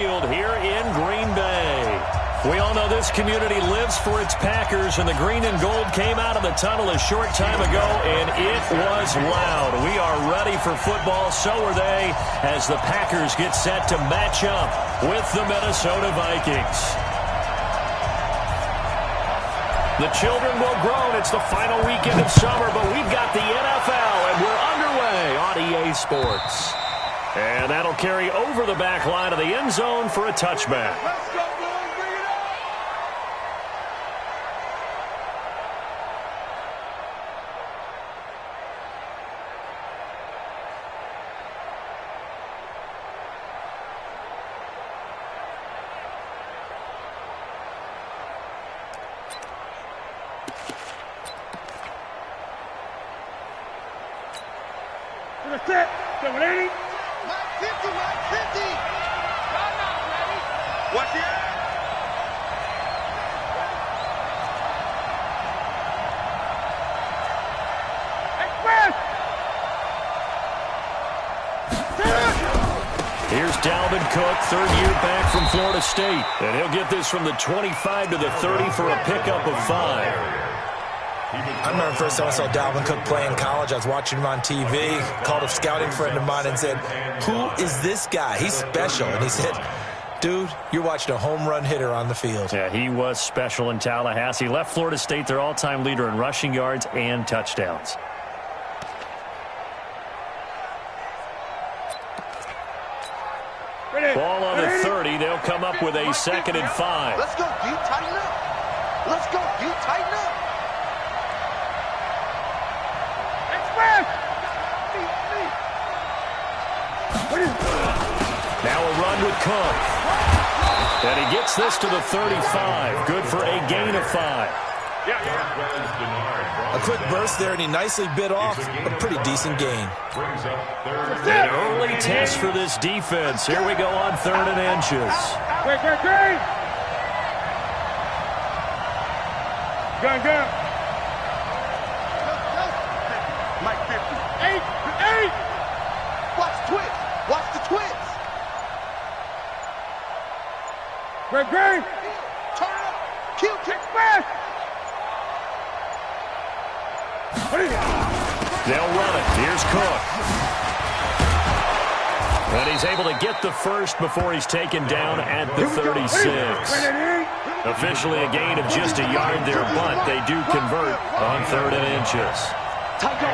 Here in Green Bay. We all know this community lives for its Packers, and the green and gold came out of the tunnel a short time ago, and it was loud. We are ready for football, so are they, as the Packers get set to match up with the Minnesota Vikings. The children will groan. It's the final weekend of summer, but we've got the NFL, and we're underway on EA Sports. And that'll carry over the back line of the end zone for a touchback. Let's go, boys. Bring it up. That's it. Double 80. 50, 50. Watch it. Express. Here's Dalvin Cook, third year back from Florida State. And he'll get this from the 25 to the 30 for a pickup of 5. I remember the first time I saw Dalvin Cook play in college. I was watching him on TV, called a scouting friend of mine and said, "Who is this guy? He's special." And he said, "Dude, you're watching a home run hitter on the field." Yeah, he was special in Tallahassee. Left Florida State their all-time leader in rushing yards and touchdowns. Ball on the 30. They'll come up with a 2nd and 5. Let's go, D. Tighten up. Let's go, D. Tighten up. Now a run with Cook. And he gets this to the 35. Good for a gain of 5. A quick burst there, and he nicely bit off a pretty decent gain. An early test for this defense. Here we go on 3rd and inches. Gun. Mike 50. 8. Watch the twitch. Watch the twitch. Great. Turn up. Kill kick back. They'll run it. Here's Cook. And he's able to get the first before he's taken down at the 36. Officially a gain of just a yard there, but they do convert on 3rd and inches. Tight go.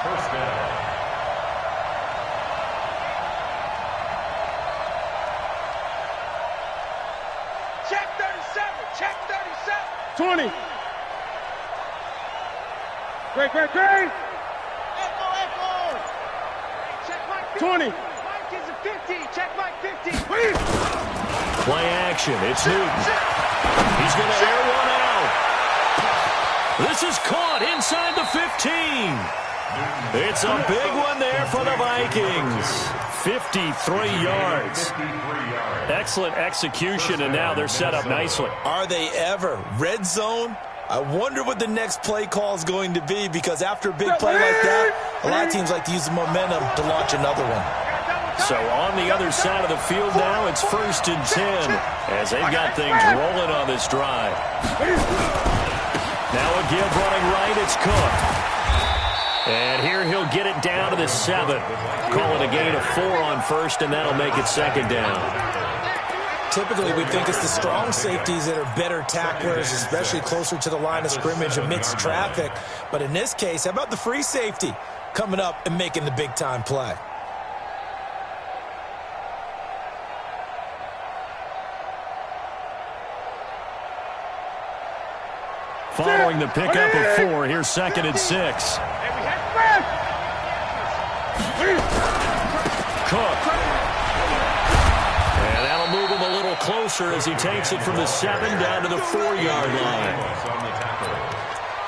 First down. Check 37. 20. Great. Echo. Check Mike 50. 20. Mike is a 50. Check Mike 50. Play action. It's Newton. He's going to air one out. This is caught inside the 15. It's a big one there for the Vikings. 53 yards. Excellent execution, and now they're set up nicely. Are they ever? Red zone? I wonder what the next play call is going to be, because after a big play like that, a lot of teams like to use the momentum to launch another one. So on the other side of the field now, it's 1st and 10 as they've got things rolling on this drive. Now a give running right, it's Cook. And here he'll get it down to the 7. Call it a gain of 4 on 1st, and that'll make it 2nd down. Typically, we think it's the strong safeties that are better tacklers, especially closer to the line of scrimmage amidst traffic. But in this case, how about the free safety coming up and making the big-time play? Following the pickup of 4, here's 2nd and 6. Cook. And that'll move him a little closer as he takes it from the 7 down to the 4-yard line.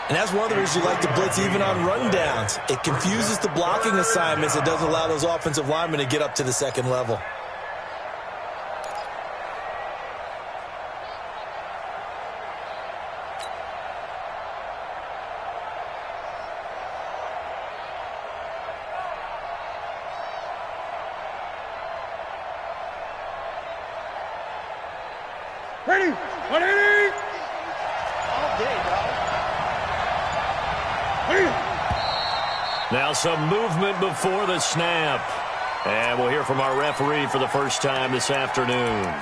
And that's one of the reasons you like to blitz even on rundowns. It confuses the blocking assignments. It doesn't allow those offensive linemen to get up to the 2nd level. Ready? 180. All day, dog. Now some movement before the snap. And we'll hear from our referee for the first time this afternoon.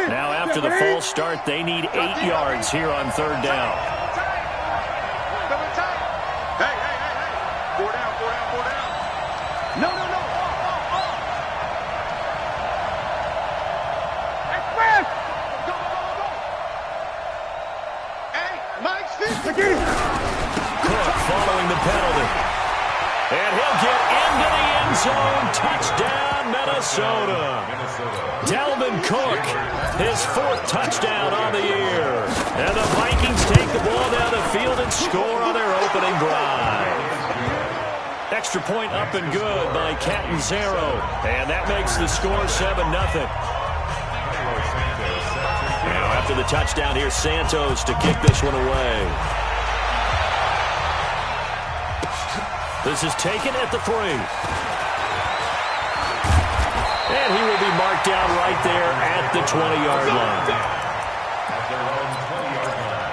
Now after the false start, they need 8 yards here on third down. Hey. 4 down. No. Express! Go. Hey, Mike's 50. Cook following the penalty. And he'll get into the end zone. Touchdown, Minnesota. Dalvin Cook, his 4th touchdown on the year. And the Vikings take the ball down the field and score on their opening drive. Extra point up and good by Catanzaro. And that makes the score 7-0. Now after the touchdown, here's Santos to kick this one away. This is taken at the 3. And he will be marked down right there at the 20-yard line. At their own 20-yard line.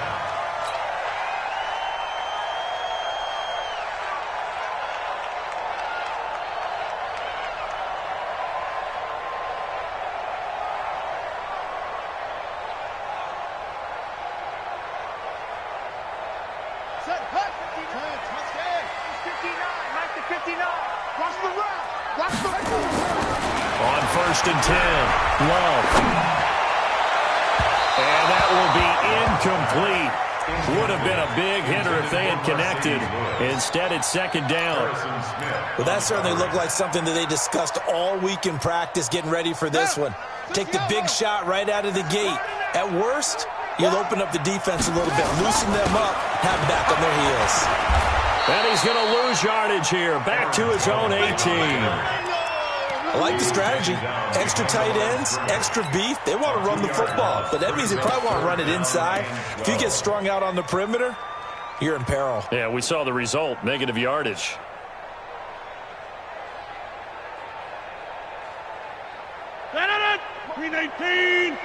Set, hut. 59. Mike to 59. Watch the run. On 1st and 10, Love. And that will be incomplete. Would have been a big hitter if they had connected. Instead, it's 2nd down. Well, that certainly looked like something that they discussed all week in practice getting ready for this one. Take the big shot right out of the gate. At worst, you'll open up the defense a little bit, loosen them up, have them back on their heels. And he's going to lose yardage here. Back to his own 18. I like the strategy. Extra tight ends, extra beef. They want to run the football, but that means they probably want to run it inside. If you get strung out on the perimeter, you're in peril. Yeah, we saw the result, negative yardage. Green 18. 59.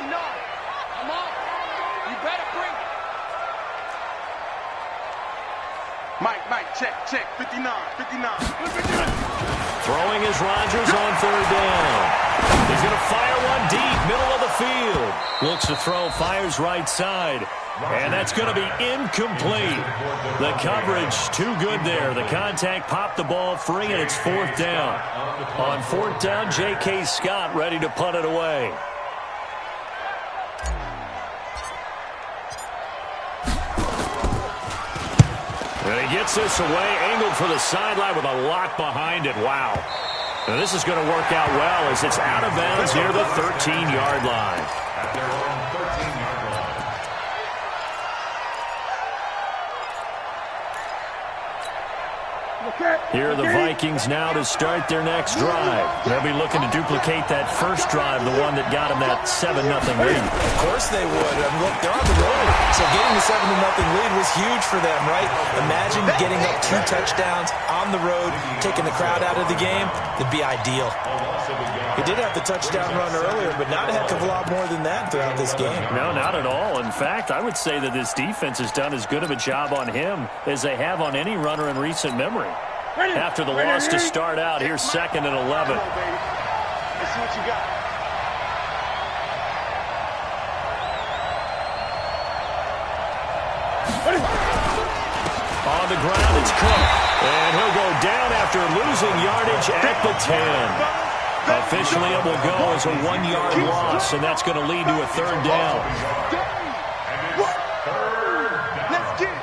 Come on. You better bring it. Mike, check. 59. Throwing is Rodgers on 3rd down. He's going to fire one deep, middle of the field. Looks to throw, fires right side. And that's going to be incomplete. The coverage too good there. The contact popped the ball free, and it's 4th down. On 4th down, J.K. Scott ready to punt it away. And he gets this away, angled for the sideline with a lock behind it. Wow. Now this is going to work out well as it's out of bounds near the 13-yard line. At their own 13-yard line. Here are the Vikings now to start their next drive. They'll be looking to duplicate that first drive, the one that got them that 7-0 lead. Of course they would. I mean, look, they're on the road, so getting the 7-0 lead was huge for them, right? Imagine getting up 2 touchdowns on the road, taking the crowd out of the game. That'd be ideal. He did have the touchdown run earlier, but not a heck of a lot more than that throughout this game. No, not at all. In fact, I would say that this defense has done as good of a job on him as they have on any runner in recent memory. After the loss to start out, here's 2nd and 11. Come on, baby. Let's see what you got. On the ground, it's Cook. And he'll go down after losing yardage at the 10. Officially, it will go as a 1-yard loss, and that's going to lead to a 3rd down. Let's get it.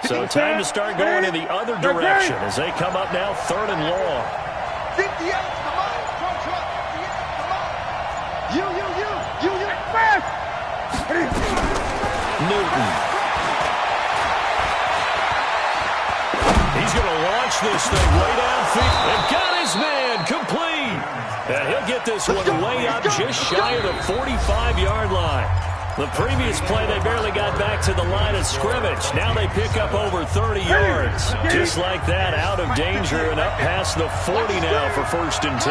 So time to start going in the other direction as they come up now 3rd and long. 58, come on. Truck, 58, come on. You. Fast. Newton. launch this thing way downfield. And got his man complete. And he'll get this one way up just shy of the 45-yard line. The previous play, they barely got back to the line of scrimmage. Now they pick up over 30 yards. Just like that, out of danger and up past the 40 now for 1st and 10.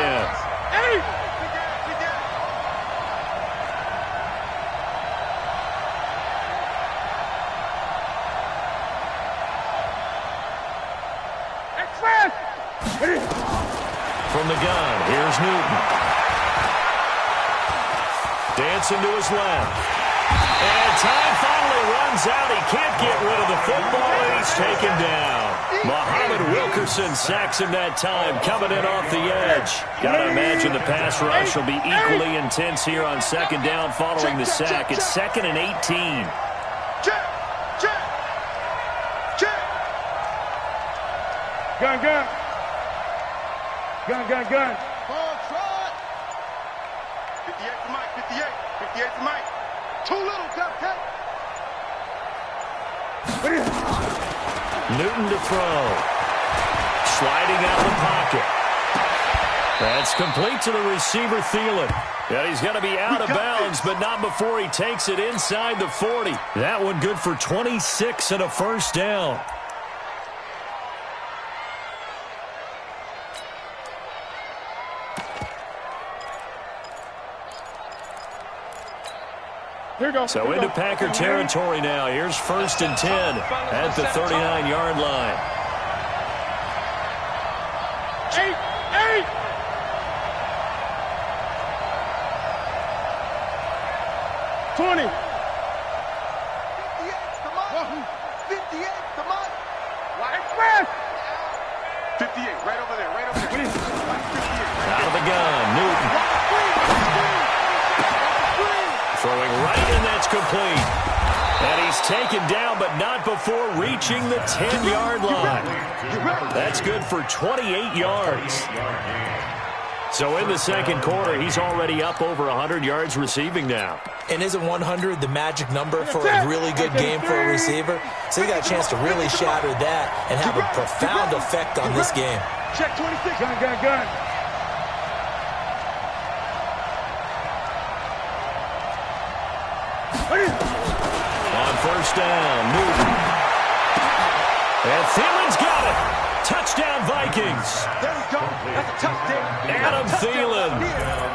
From the gun, here's Newton. Dancing to his left. And time finally runs out. He can't get rid of the football, and he's taken down. Muhammad Wilkerson sacks him that time, coming in off the edge. Got to imagine the pass rush will be equally intense here on 2nd down following the sack. It's 2nd and 18. Gun. Gun. Ball trot. 58 to Mike, 58. 58 to Mike. Too little, Cupcake. Newton to throw. Sliding out of the pocket. That's complete to the receiver, Thielen. Yeah, he's going to be out of bounds, but not before he takes it inside the 40. That one good for 26 and a 1st down. So into Packer territory now. Here's 1st and 10 at the 39-yard line. 8. 20. 58, come on. 58, come on. Express. 58, right over there. Out of the gun, Newton. Throwing right, and that's complete. And he's taken down, but not before reaching the 10-yard line. That's good for 28 yards. So in the 2nd quarter, he's already up over 100 yards receiving now. And isn't 100 the magic number for a really good game for a receiver? So he got a chance to really shatter that and have a profound effect on this game. Check 26. Gun. On 1st down, Newton. And Thielen's got it. Touchdown, Vikings. There we go. That's a touchdown. Adam Thielen,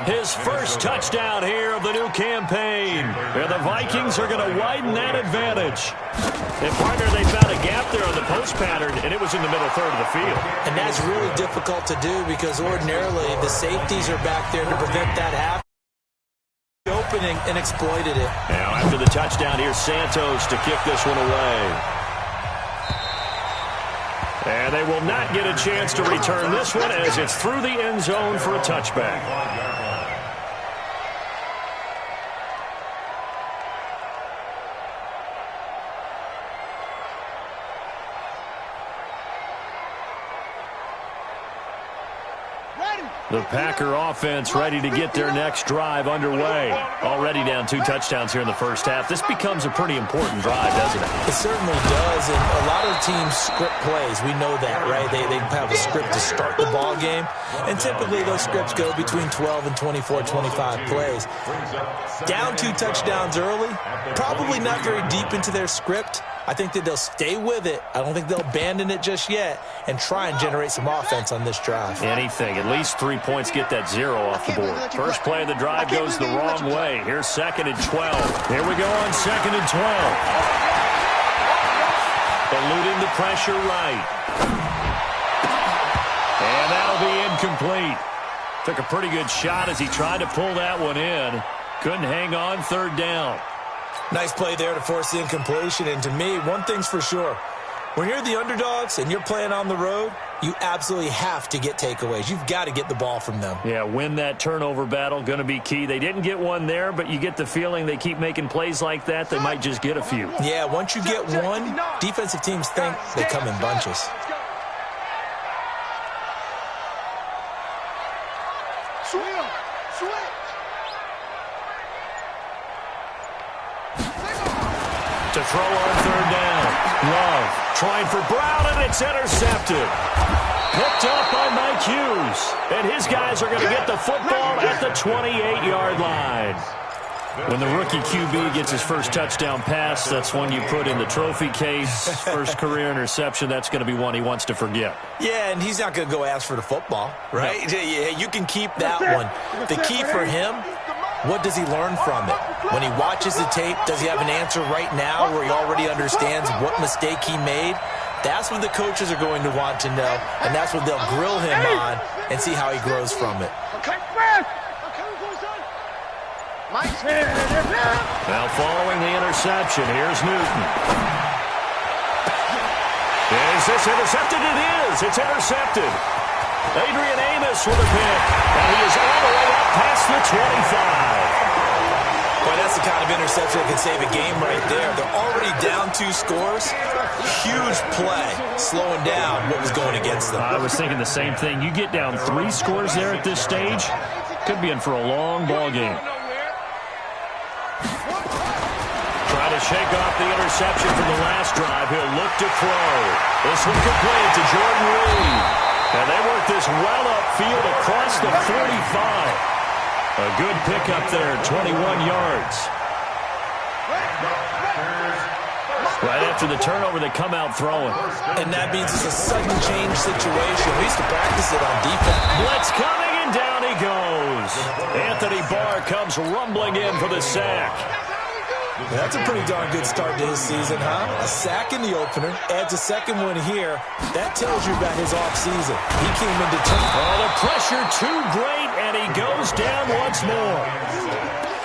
his 1st touchdown here of the new campaign. And the Vikings are going to widen that advantage. And, partner, they found a gap there on the post pattern, and it was in the middle third of the field. And that's really difficult to do because ordinarily the safeties are back there to prevent that happening. Opening and exploited it. Now after the touchdown, here's Santos to kick this one away. And they will not get a chance to return this one as it's through the end zone for a touchback. The Packer offense ready to get their next drive underway. Already down 2 touchdowns here in the 1st half. This becomes a pretty important drive, doesn't it? It certainly does, and a lot of teams script plays. We know that, right? They have a script to start the ball game, and typically those scripts go between 12 and 24, 25 plays. Down 2 touchdowns early, probably not very deep into their script. I think that they'll stay with it. I don't think they'll abandon it just yet and try and generate some offense on this drive. Anything. At least 3 points get that 0 off the board. First play of the drive goes the wrong way. Here's 2nd and 12. Here we go on 2nd and 12. Eluding the pressure right. And that'll be incomplete. Took a pretty good shot as he tried to pull that one in. Couldn't hang on 3rd down. Nice play there to force the incompletion. And to me, one thing's for sure. When you're the underdogs and you're playing on the road, you absolutely have to get takeaways. You've got to get the ball from them. Yeah, win that turnover battle, going to be key. They didn't get one there, but you get the feeling they keep making plays like that, they might just get a few. Yeah, once you get one, defensive teams think they come in bunches. to throw on third down. Love trying for Brown, and it's intercepted. Picked up by Mike Hughes. And his guys are going to get the football at the 28-yard line. When the rookie QB gets his first touchdown pass, that's one you put in the trophy case. First career interception, that's going to be one he wants to forget. Yeah, and he's not going to go ask for the football, right? No. Yeah, you can keep that one. The key for him, what does he learn from it? When he watches the tape, does he have an answer right now where he already understands what mistake he made? That's what the coaches are going to want to know, and that's what they'll grill him on and see how he grows from it. Now following the interception, here's Newton. Is this intercepted? It is. It's intercepted. Adrian Amos with a pick, and he is all the way up past the 25. Boy, that's the kind of interception that can save a game right there. They're already down 2 scores. Huge play, slowing down what was going against them. I was thinking the same thing. You get down 3 scores there at this stage, could be in for a long ball game. Try to shake off the interception from the last drive. He'll look to throw. This one complete to Jordan Reed. And they work this well upfield across the 45. A good pickup there, 21 yards. Right after the turnover, they come out throwing. And that means it's a sudden change situation. We used to practice it on defense. Blitz coming, and down he goes. Anthony Barr comes rumbling in for the sack. That's a pretty darn good start to his season, huh? A sack in the opener, adds a second one here. That tells you about his offseason. He came into town. Oh, the pressure too great, and he goes down once more.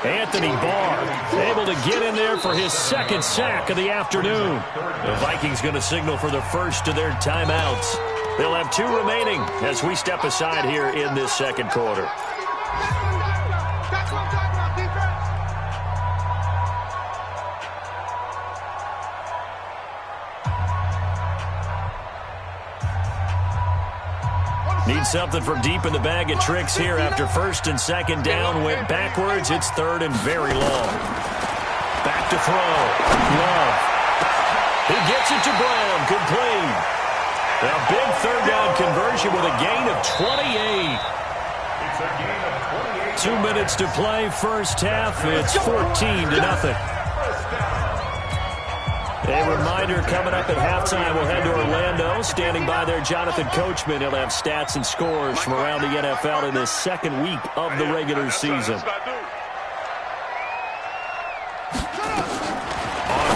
Anthony Barr able to get in there for his second sack of the afternoon. The Vikings going to signal for the first of their timeouts. They'll have 2 remaining as we step aside here in this second quarter. Need something from deep in the bag of tricks here after first and second down went backwards. It's third and very long. Back to throw. Love. He gets it to Brown. Complete. A big third down conversion with a gain of 28. 2 minutes to play first half. It's 14-0. A reminder coming up at halftime, we'll head to Orlando. Standing by there, Jonathan Coachman. He'll have stats and scores from around the NFL in this second week of the regular season. On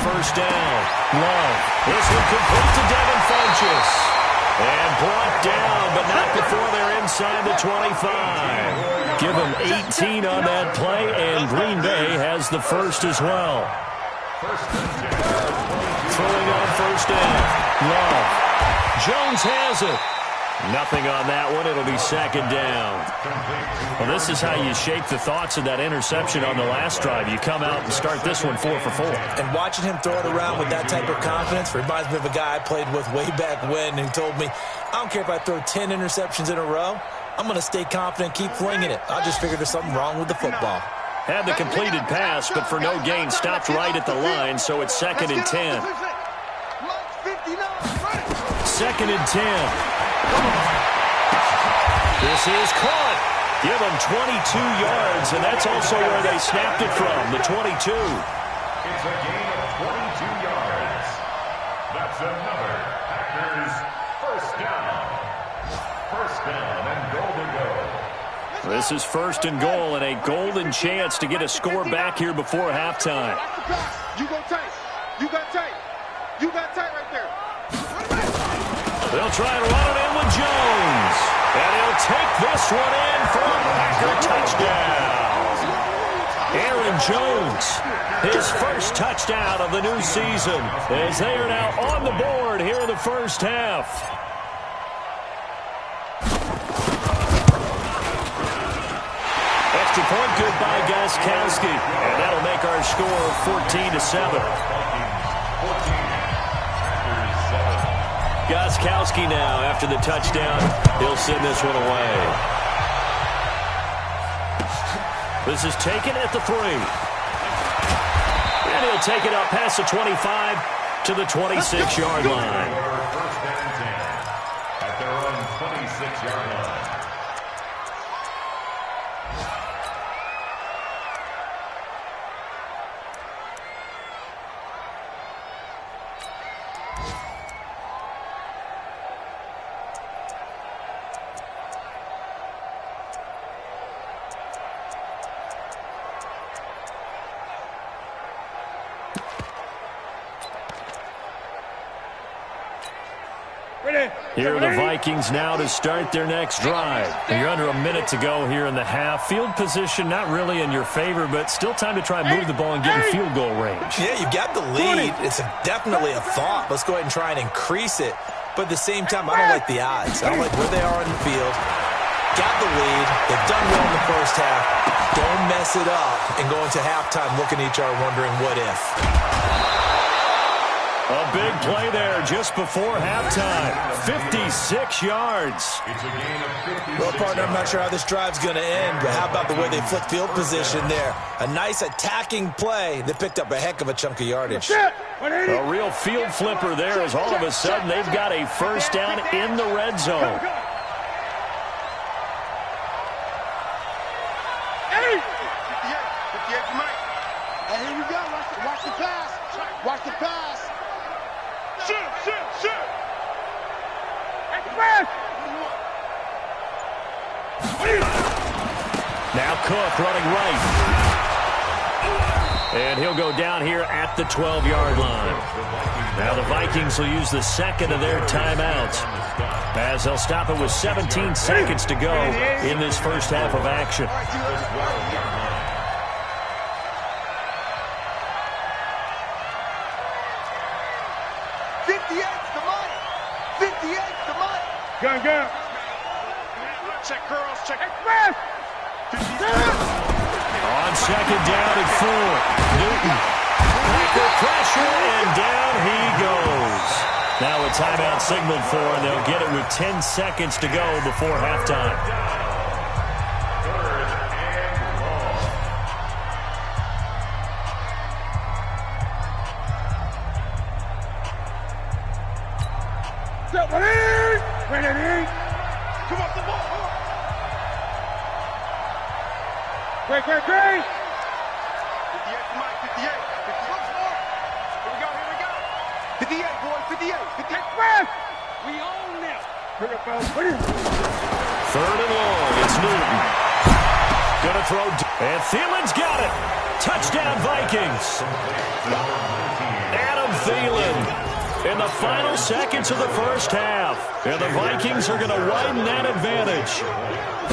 first down, Love. This one complete to Devin Funchess. And brought down, but not before they're inside the 25. Give them 18 on that play, and Green Bay has the first as well. Throwing on first down. Love. Jones has it. Nothing on that one. It'll be second down. Well, this is how you shake the thoughts of that interception on the last drive. You come out and start this one 4 for 4. And watching him throw it around with that type of confidence reminds me of a guy I played with way back when who told me, I don't care if I throw 10 interceptions in a row. I'm going to stay confident, keep flinging it. I just figured there's something wrong with the football. Had the completed pass, but for no gain, stopped right at the line, so it's second and 10. Second and 10. This is caught. Give them 22 yards, and that's also where they snapped it from, the 22. It's a gain of 22 yards. That's another Packers first down. First down and goal to go. This is first and goal, and a golden chance to get a score back here before halftime. You go tight. You got tight. You got tight right there. They'll try and run it in with Jones. And he'll take this one in for a Packer touchdown. Aaron Jones, his first touchdown of the new season, as they are now on the board here in the first half. Extra point good by Gostkowski, and that'll make our score 14-7. Gostkowski now, after the touchdown, he'll send this one away. This is taken at the 3. And he'll take it up past the 25 to the 26-yard line. First and 10 at their own 26-yard line. Here are the Vikings now to start their next drive. You're under a minute to go here in the half. Field position not really in your favor, but still time to try and move the ball and get in field goal range. Yeah, you got the lead. It's definitely a thought. Let's go ahead and try and increase it. But at the same time, I don't like the odds. I don't like where they are in the field. Got the lead. They've done well in the first half. Don't mess it up and go into halftime looking at each other wondering what if. A big play there just before halftime. 56 yards. It's a gain of 56. Well, partner, I'm not sure how this drive's going to end, but how about the way they flip field position there? A nice attacking play that picked up a heck of a chunk of yardage. A real field flipper there as all of a sudden they've got a first down in the red zone. And here we go. Watch the pass. Watch the pass. Shoot. Express. Now Cook running right. And he'll go down here at the 12-yard line. Now the Vikings will use the second of their timeouts as they'll stop it with 17 seconds to go in this first half of action. 58's the money. 58's the money. Gun. Check girls. Check. Express. On second down and 4. Newton. Packer pressure, and down he goes. Now a timeout signaled for, and they'll get it with 10 seconds to go before halftime. Third and long. Ready. Come off the ball. Great. 58 to Mike. 58. 58. Here we go. 58, boy. 58. Express. We own them. Bring it, fellas. Third and long. It's Newton. Gonna throw. And Thielen's got it. Touchdown, Vikings. Adam Thielen in the final seconds of the first half. And the Vikings are going to widen that advantage.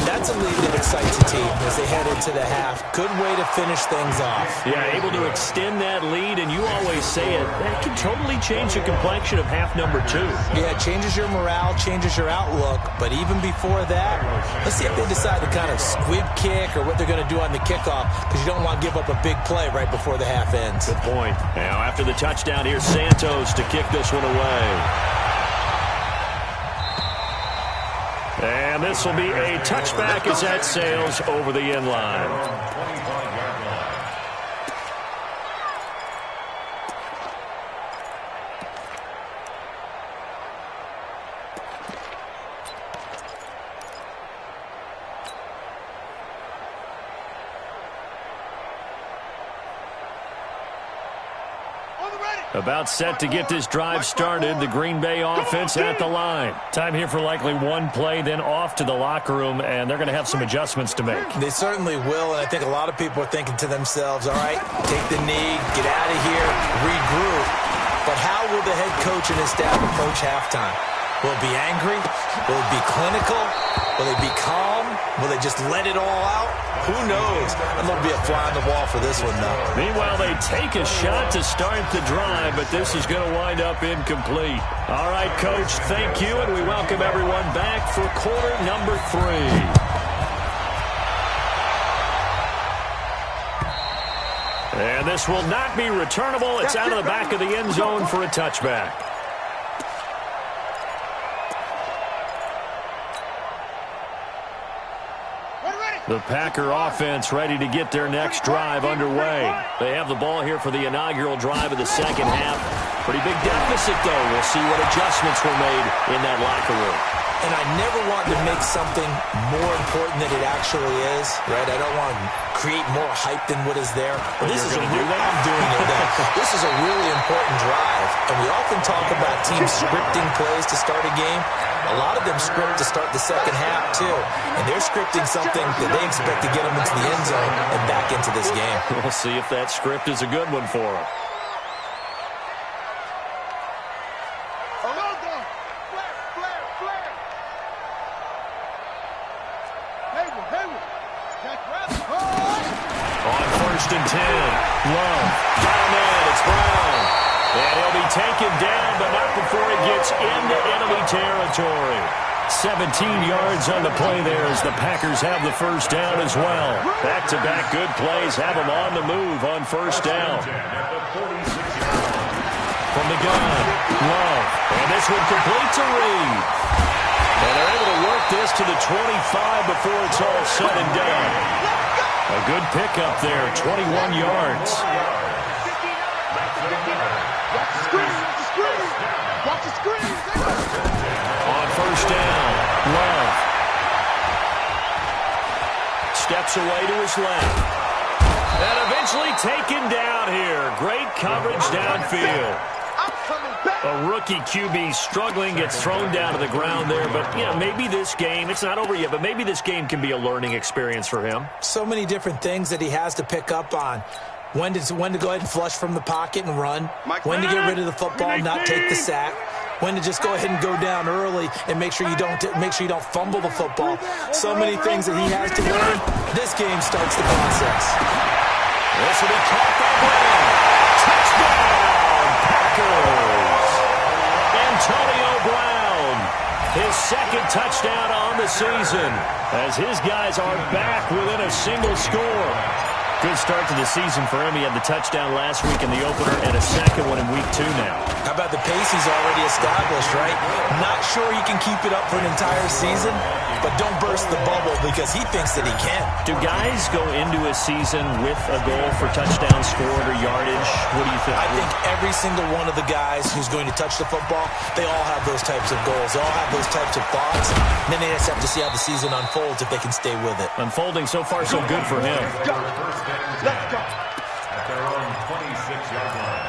That's a lead that excites a team as they head into the half. Good way to finish things off. Yeah, able to extend that lead, and you always say it, that can totally change the complexion of half number 2. Yeah, it changes your morale, changes your outlook. But even before that, let's see if they decide to kind of squib kick or what they're going to do on the kickoff, because you don't want to give up a big play right before the half ends. Good point. Now, after the touchdown, here's Santos to kick this one away. And this will be a touchback as that sails over the end line. 25-yard line. About set to get this drive started. The Green Bay offense at the line. Time here for likely one play, then off to the locker room, and they're going to have some adjustments to make. They certainly will, and I think a lot of people are thinking to themselves, all right, take the knee, get out of here, regroup. But how will the head coach and his staff approach halftime? Will it be angry? Will it be clinical? Will they be calm? Will they just let it all out? Who knows? I'm going to be a fly on the wall for this one, though. Meanwhile, they take a shot to start the drive, but this is going to wind up incomplete. All right, Coach, thank you, and we welcome everyone back for quarter number 3. And this will not be returnable. It's out of the back of the end zone for a touchback. We're ready. The Packer offense ready to get their next drive underway. They have the ball here for the inaugural drive of the second half. Pretty big deficit, though. We'll see what adjustments were made in that locker room. And I never want to make something more important than it actually is, right? I don't want to create more hype than what is there. But this is I'm doing it. This is a really important drive. And we often talk about teams scripting plays to start a game. A lot of them script to start the second half, too. And they're scripting something that they expect to get them into the end zone and back into this game. We'll see if that script is a good one for them. And 10. Love. Down, it's Brown. And he'll be taken down, but not before he gets into enemy territory. 17 yards on the play there as the Packers have the first down as well. Back-to-back good plays have them on the move on first down. From the gun, Love. And this one completes a read. And they're able to work this to the 25 before it's all said and done. A good pickup there, 21 yards. Watch the screen. Watch the screen. On first down, Love. Steps away to his left. And eventually taken down here. Great coverage downfield. A rookie QB struggling, gets thrown down to the ground there. But, you know, maybe this game, it's not over yet, but maybe this game can be a learning experience for him. So many different things that he has to pick up on. When to go ahead and flush from the pocket and run. When to get rid of the football, not take the sack. When to just go ahead and go down early and make sure you don't fumble the football. So many things that he has to learn. This game starts the process. This will be caught by Brown. Touchdown, Packers. Antonio Brown, his second touchdown on the season, as his guys are back within a single score. Good start to the season for him. He had the touchdown last week in the opener and a second one in week 2 now. How about the pace he's already established, right? Not sure he can keep it up for an entire season, but don't burst the bubble because he thinks that he can. Do guys go into a season with a goal for touchdown scored or yardage? What do you think? I think every single one of the guys who's going to touch the football, they all have those types of goals. They all have those types of thoughts. And then they just have to see how the season unfolds if they can stay with it. Unfolding so far so good for him. Let's go. At their own 26-yard line.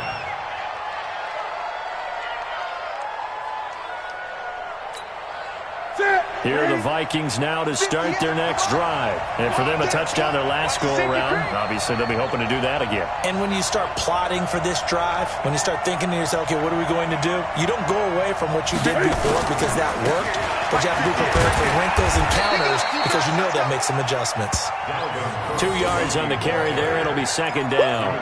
Here are the Vikings now to start their next drive. And for them, a touchdown their last go-around. Obviously, they'll be hoping to do that again. And when you start plotting for this drive, when you start thinking to yourself, okay, what are we going to do? You don't go away from what you did before because that worked, but you have to be prepared for wrinkles and counters because you know that makes some adjustments. 2 yards on the carry there. It'll be second down.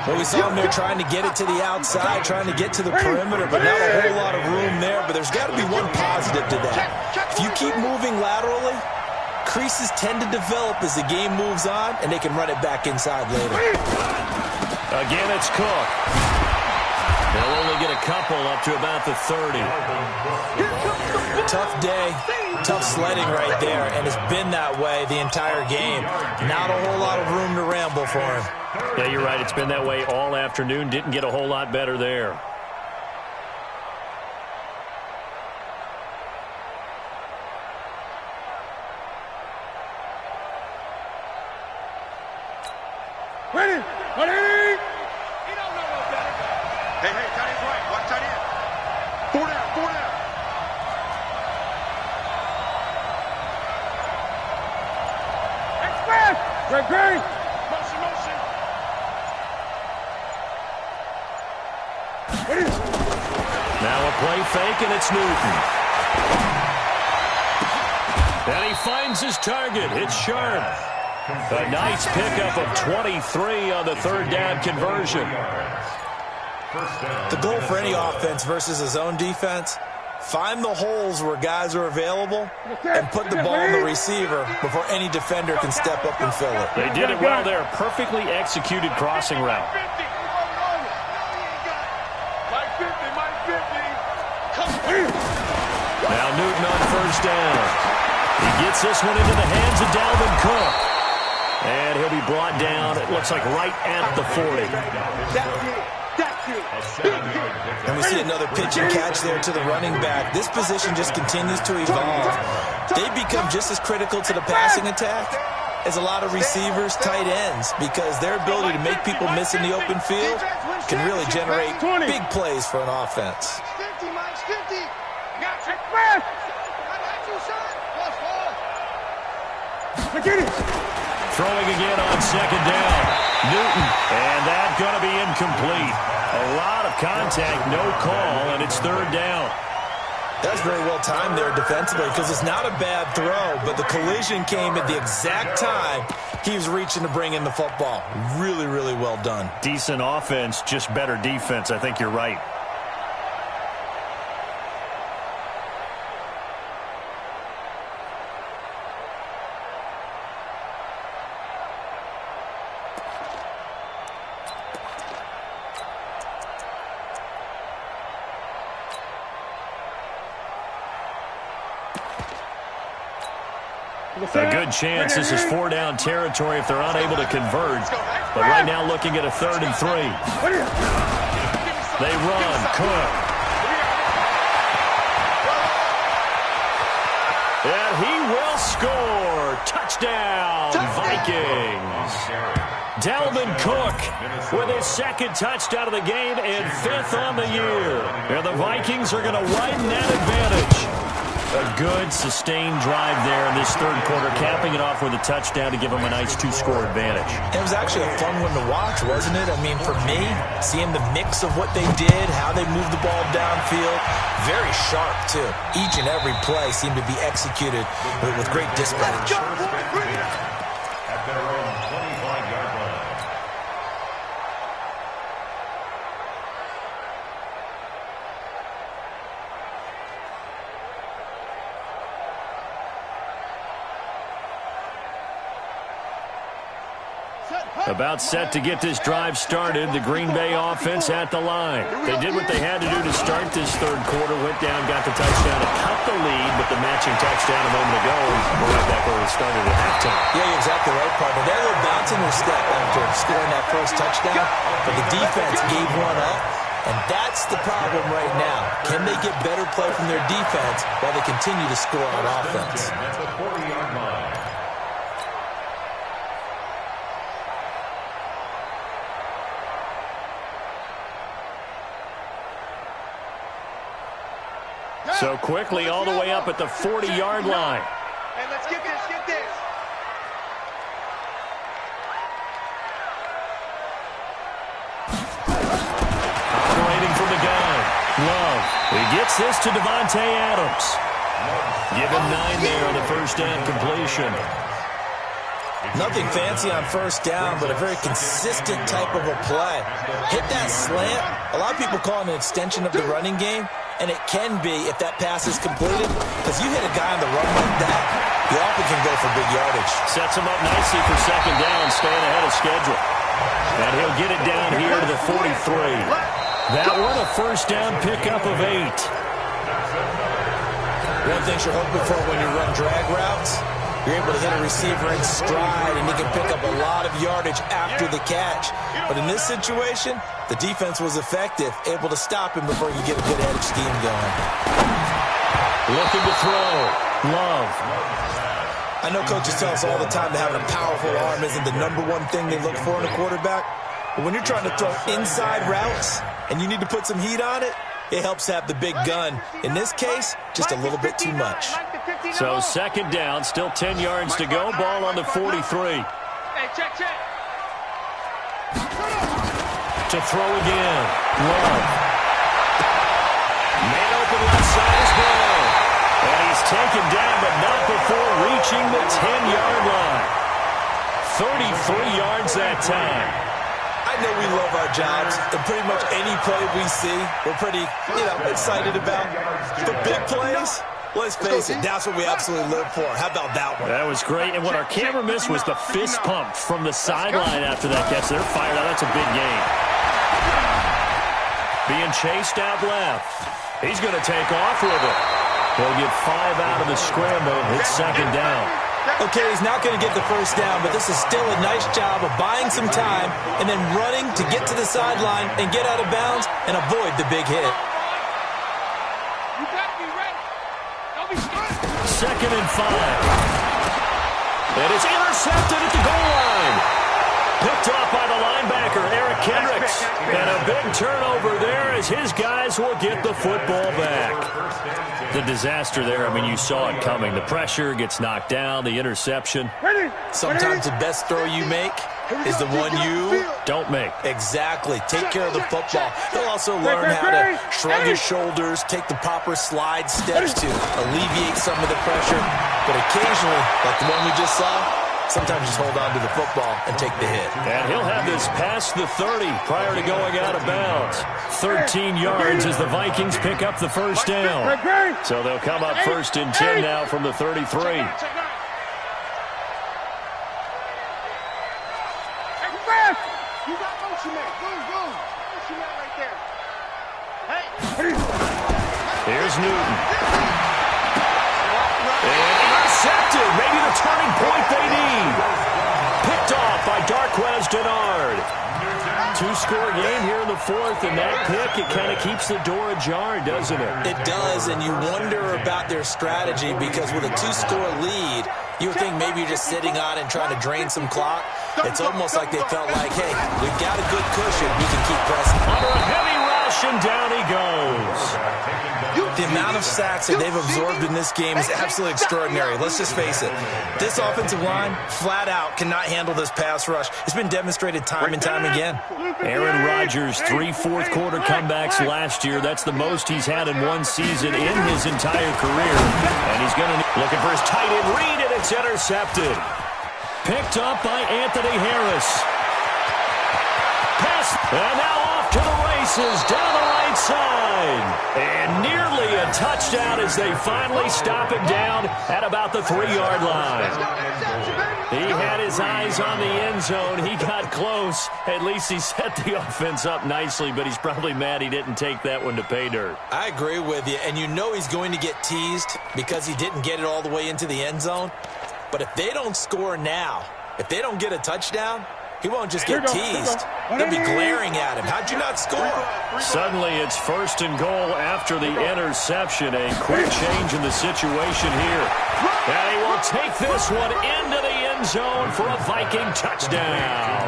Well, we saw him there trying to get it to the outside, trying to get to the perimeter, but not a whole lot of room there. But there's got to be one positive to that. If you keep moving laterally, creases tend to develop as the game moves on, and they can run it back inside later. Again, it's Cook. They'll only get a couple up to about the 30. Tough day, tough sledding right there, and it's been that way the entire game. Not a whole lot of room to ramble for him. Yeah, you're right. It's been that way all afternoon. Didn't get a whole lot better there. Ready! Ready! He don't know no better. Hey, tight end's right. Watch tight end. 4 down, 4 down. Express! Great! Motion, motion. Ready! Now a play fake, and it's Newton. And he finds his target. It's Sharp. A nice pickup of 23 on the third down conversion. The goal for any offense versus a zone defense, find the holes where guys are available and put the ball in the receiver before any defender can step up and fill it. They did it well there. Perfectly executed crossing route. Mike 50. Now Newton on first down. He gets this one into the hands of Dalvin Cook. And he'll be brought down, it looks like right at the 40. And we see another pitch and catch there to the running back. This position just continues to evolve. They become just as critical to the passing attack as a lot of receivers, tight ends, because their ability to make people miss in the open field can really generate big plays for an offense. 50, Mike, 50. Throwing again on second down. Newton, and that's going to be incomplete. A lot of contact, no call, and it's third down. That's very well timed there defensively because it's not a bad throw, but the collision came at the exact time he was reaching to bring in the football. Really, really well done. Decent offense, just better defense. I think you're right. A good chance this is 4-down territory if they're unable to convert. But right now looking at a 3rd and 3. They run. Cook. And he will score. Touchdown, Vikings. Dalvin Cook with his 2nd touchdown of the game and 5th on the year. And the Vikings are going to widen that advantage. A good, sustained drive there in this 3rd quarter, capping it off with a touchdown to give them a nice 2-score advantage. It was actually a fun one to watch, wasn't it? I mean, for me, seeing the mix of what they did, how they moved the ball downfield, very sharp, too. Each and every play seemed to be executed with great dispatch. At their own 25-yard line. About set to get this drive started. The Green Bay offense at the line. They did what they had to do to start this 3rd quarter. Went down, got the touchdown to cut the lead, but the matching touchdown a moment ago. We're right back where we started at halftime. Yeah, you're exactly right, partner. They're a little bouncing their step after scoring that first touchdown, but the defense gave one up, and that's the problem right now. Can they get better play from their defense while they continue to score on offense? At the 40-yard line. So quickly all the way up at the 40-yard line. Hey, let's get this, get this. Operating from the gun. Love. He gets this to Devontae Adams. Given 9 there on the first down completion. Nothing fancy on first down, but a very consistent type of a play. Hit that slant. A lot of people call it an extension of the running game. And it can be if that pass is completed, because you hit a guy on the run like that, you often can go for big yardage. Sets him up nicely for second down, staying ahead of schedule. And he'll get it down here to the 43. That one a first down pickup of 8. One thing you're hoping for when you run drag routes, you're able to hit a receiver in stride, and he can pick up a lot of yardage after the catch. But in this situation, the defense was effective, able to stop him before you get a good edge scheme going. Looking to throw. Love. I know coaches tell us all the time that having a powerful arm isn't the #1 thing they look for in a quarterback. But when you're trying to throw inside routes and you need to put some heat on it, it helps have the big gun. In this case, just a little bit too much. So second down, still 10 yards to go. Ball on the 43. Hey, check. To throw again. Love. Man open left side is gone. And he's taken down, but not before reaching the 10-yard line. 33 yards that time. I know we love our jobs, and pretty much any play we see, we're pretty, excited about. The big plays, let's face it, that's what we absolutely live for. How about that one? That was great, and what our camera missed was the fist pump from the sideline after that catch. They're fired out. That's a big game. Being chased out left. He's going to take off with it. They'll get 5 out of the scramble. It's second down. Okay, he's not going to get the first down, but this is still a nice job of buying some time and then running to get to the sideline and get out of bounds and avoid the big hit. You got to be ready. Don't be scared. Second and 5. And it's intercepted at the goal line. Picked off by the linebacker, Eric Kendricks. And a big turnover there as his guys will get the football back. The disaster there, I mean, you saw it coming. The pressure gets knocked down, the interception. Sometimes the best throw you make is the one you don't make. Exactly. Take care of the football. He'll also learn how to shrug his shoulders, take the proper slide steps to alleviate some of the pressure. But occasionally, like the one we just saw, sometimes just hold on to the football and take the hit. And he'll have this past the 30 prior to going out of bounds. 13 yards as the Vikings pick up the first down. So they'll come up first and 10 now from the 33. You got motion man. Boom. Motion man right there. Hey. Here's Newton. And intercepted. Maybe the turning point they need. Picked off by Darquez Denard. 2-score game here in the fourth, and that pick, it kind of keeps the door ajar, doesn't it? It does, and you wonder about their strategy because with a 2-score lead, you would think maybe you're just sitting on and trying to drain some clock. It's almost like they felt like, hey, we've got a good cushion. We can keep pressing. Under a heavy rush, and down he goes. The amount of sacks that they've absorbed in this game is absolutely extraordinary. Let's just face it. This offensive line, flat out, cannot handle this pass rush. It's been demonstrated time and time again. Aaron Rodgers, 3 fourth-quarter comebacks last year. That's the most he's had in one season in his entire career. And he's going to looking for his tight end read, and it's intercepted. Picked up by Anthony Harris. Pass, and now off to the races down the right side. And nearly a touchdown as they finally stop him down at about the 3-yard line. He had his eyes on the end zone. He got close. At least he set the offense up nicely, but he's probably mad he didn't take that one to pay dirt. I agree with you, and you know he's going to get teased because he didn't get it all the way into the end zone. But if they don't score now, if they don't get a touchdown, he won't just get teased. They'll be glaring at him. How'd you not score? Suddenly it's first and goal after the interception. A quick change in the situation here. And he will take this one into the end zone for a Viking touchdown.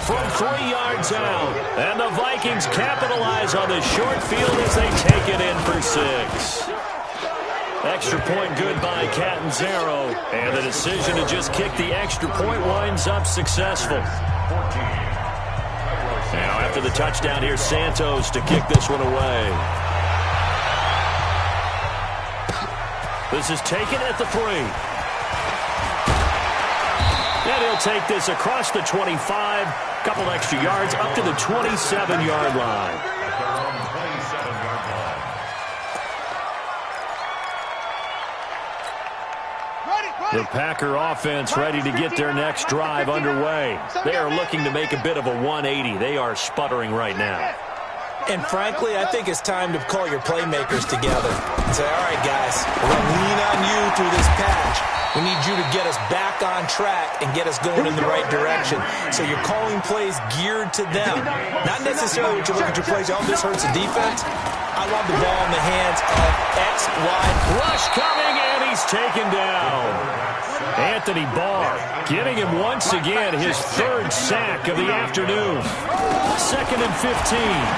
From 3 yards out. And the Vikings capitalize on the short field as they take it in for 6. Extra point good by Catanzaro. And the decision to just kick the extra point winds up successful. Now after the touchdown here, Santos to kick this one away. This is taken at the 3. And he'll take this across the 25. Couple extra yards up to the 27-yard line. The Packer offense ready to get their next drive underway. They are looking to make a bit of a 180. They are sputtering right now. And frankly, I think it's time to call your playmakers together and say, all right, guys, we're going to lean on you through this patch. We need you to get us back on track and get us going in the right direction. So you're calling plays geared to them. Not necessarily when you look at your plays, oh, this hurts the defense. I want the ball in the hands of X, Y. Rush coming, and he's taken down. Anthony Barr giving him once again his 3rd sack of the afternoon. 2nd and 15.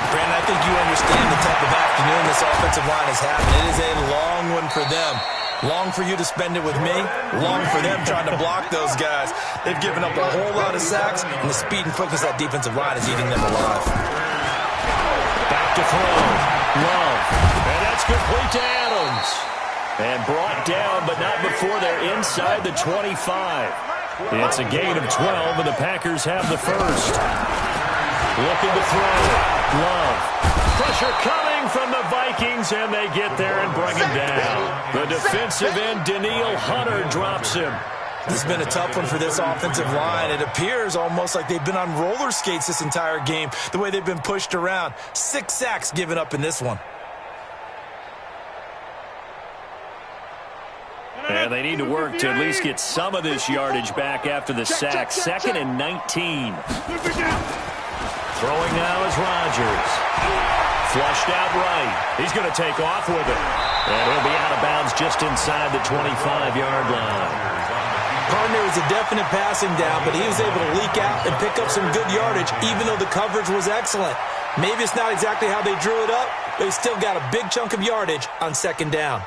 Brandon, I think you understand the type of afternoon this offensive line is having. It is a long one for them. Long for you to spend it with me. Long for them trying to block those guys. They've given up a whole lot of sacks, and the speed and quickness of that defensive line is eating them alive. Back to throw. Love. And that's complete to Adams. And brought down, but not before they're inside the 25. It's a gain of 12, and the Packers have the first. Looking to throw. Love. Pressure coming from the Vikings, and they get there and bring him down. The defensive end, Daniil Hunter, drops him. This has been a tough one for this offensive line. It appears almost like they've been on roller skates this entire game, the way they've been pushed around. 6 sacks given up in this one. And they need to work to at least get some of this yardage back after the sack. 2nd and 19. Throwing now is Rodgers. Flushed out right. He's going to take off with it. And he'll be out of bounds just inside the 25-yard line. Partner was a definite passing down, but he was able to leak out and pick up some good yardage, even though the coverage was excellent. Maybe it's not exactly how they drew it up, but he still got a big chunk of yardage on 2nd down.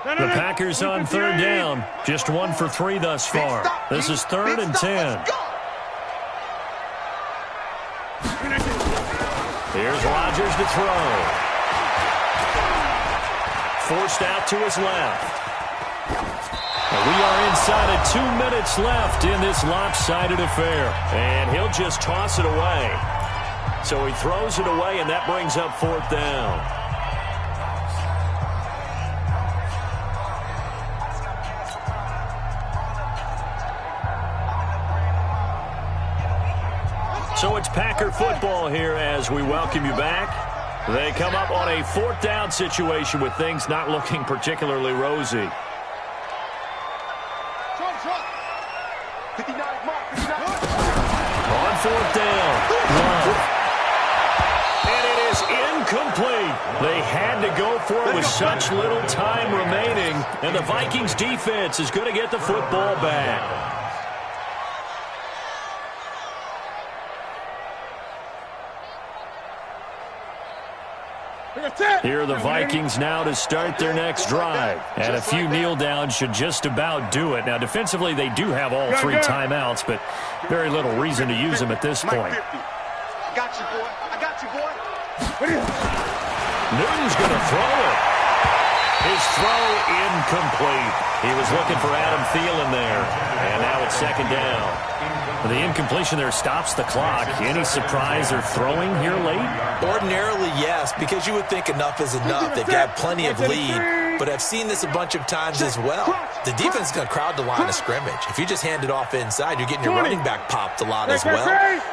The Packers on 3rd down. Just 1 for 3 thus far. This is 3rd and 10. Here's Rodgers to throw. Forced out to his left. And we are inside of 2 minutes left in this lopsided affair. And he'll just toss it away. So he throws it away, and that brings up 4th down. So it's Packer football here as we welcome you back. They come up on a 4th down situation with things not looking particularly rosy. On 4th down. And it is incomplete. They had to go for it with such little time remaining. And the Vikings defense is going to get the football back. Here are the Vikings now to start their next drive. And a few kneel downs should just about do it. Now, defensively, they do have all 3 timeouts, but very little reason to use them at this point. I got you, boy. I got you, boy. Newton's going to throw it. His throw incomplete. He was looking for Adam Thielen there. And now it's 2nd down. The incompletion there stops the clock. Any surprise they're throwing here late? Ordinarily, yes, because you would think enough is enough. They've got plenty of lead, but I've seen this a bunch of times as well. The defense is going to crowd the line of scrimmage. If you just hand it off inside, you're getting your running back popped a lot as well.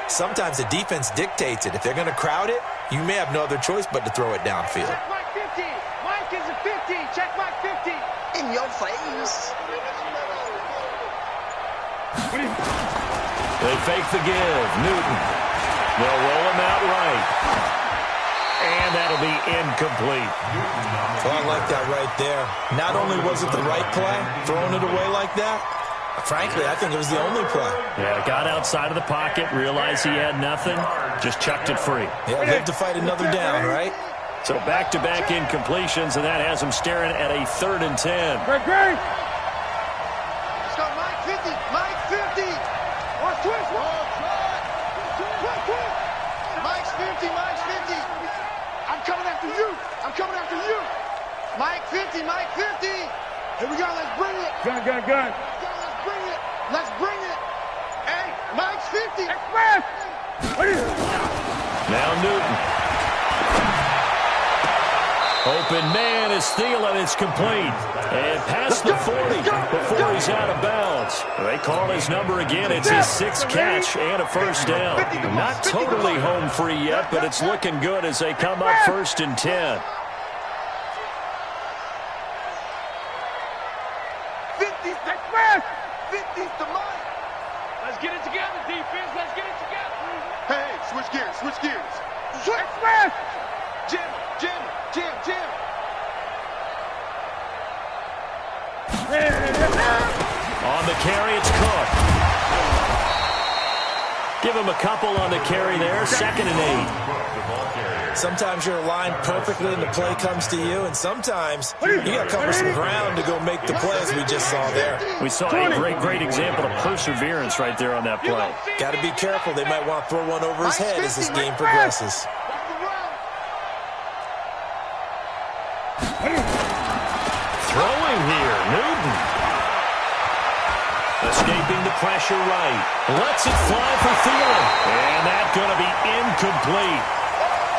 Sometimes the defense dictates it. If they're going to crowd it, you may have no other choice but to throw it downfield. Check Mike 50. Mike is a 50. Check Mike 50. In your face. They fake the give. Newton. They'll roll him out right. And that'll be incomplete. Well, I like that right there. Not only was it the right play, throwing it away like that, frankly, I think it was the only play. Yeah, got outside of the pocket, realized he had nothing, just chucked it free. Yeah, live to fight another down, right? So back-to-back incompletions, and that has him staring at a 3rd and 10. Great. Let's go, Mike 50. Mike 50. One twist. Mike's 50. Mike's 50. I'm coming after you. I'm coming after you. Mike 50. Mike 50. Here we go. Let's bring it. Gun. Let's bring it. Let's bring it. Hey, Mike's 50. Express. Now Newton. Open man is Thielen. It's complete. And past the 40 before he's out of bounds. They call his number again. It's his 6th catch and a 1st down. Not totally home free yet, but it's looking good as they come up 1st and 10. 50's Express. 50's the Mike. Let's get it together, defense. Let's get it together. Hey, switch gears. Switch gears. Express. Jim. On the carry, it's Cook. Give him a couple on the carry there. 2nd and 8. Sometimes you're aligned perfectly and the play comes to you, and sometimes you got to cover some ground to go make the plays we just saw there. We saw a great example of perseverance right there on that play. Got to be careful. They might want to throw one over his head as this game progresses. Throwing here, Newton. Escaping the pressure right. Lets it fly for Thielen. And that's going to be incomplete.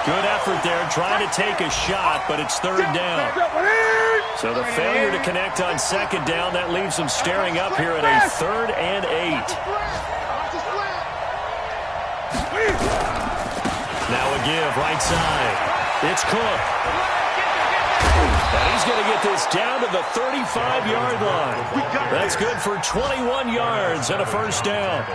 Good effort there, trying to take a shot, but it's 3rd down. So the failure to connect on 2nd down, that leaves them staring up here at a 3rd and 8. Now a give right side. It's Cook. And he's going to get this down to the 35-yard line. That's good for 21 yards and a first down.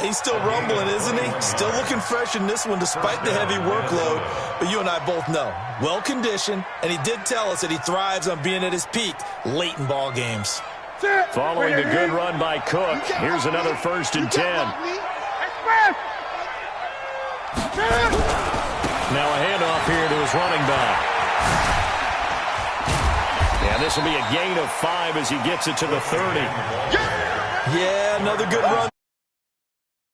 He's still rumbling, isn't he? Still looking fresh in this one despite the heavy workload. But you and I both know, well-conditioned, and he did tell us that he thrives on being at his peak late in ball games. Following the good run by Cook, here's another 1st and 10. Now a handoff here to his running back. And this will be a gain of 5 as he gets it to the 30. Yeah, another good run.